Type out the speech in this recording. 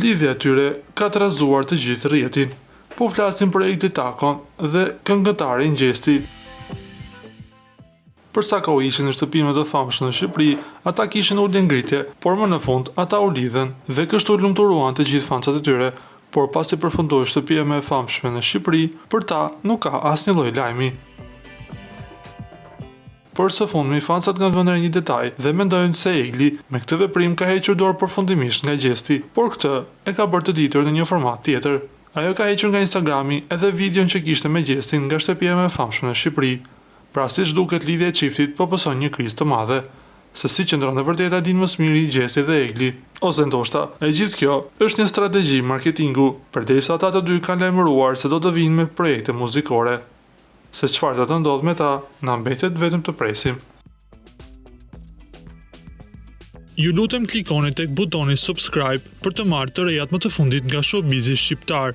Lidhja e tyre ka trazuar të gjithë rrjetin. Po flasin për Egli Takon dhe këngëtarin Gjesti. Përsa ka u ishin në shtëpinë më të famshme në Shqipëri, ata kishin ulje ngritje, por më në fund ata u lidhen dhe kështu lumturuan të gjithë fancat e tyre, por pasi përfundoi shtëpia më e famshme në Shqipëri, për ta nuk ka asnjë lloj lajmi. Por së fundmi fancat kanë vënë një detaj dhe mendojnë se Egli me këtë veprim ka hequr dorë përfundimisht nga Gjesti, por këtë e ka bërë të ditur në një format tjetër. Ajo ka hequr nga Instagrami edhe videon që kishte me Gjestin nga shtëpia më e famshme në Shqipëri. Pra si duket lidhja e çiftit po pëson një krizë të madhe. Se si qëndron e vërteta din më së miri Gjesti dhe Egli, ose ndoshta e gjithë kjo është një strategji marketingu, përderisa ata të dy kanë lajmëruar se do të vinë me projekte muzikore. Se çfarë do të ndodhë me ta, na mbetet vetëm të presim. Ju lutem klikoni tek butoni subscribe për të marrë të rejat më të fundit nga showbizi shqiptar.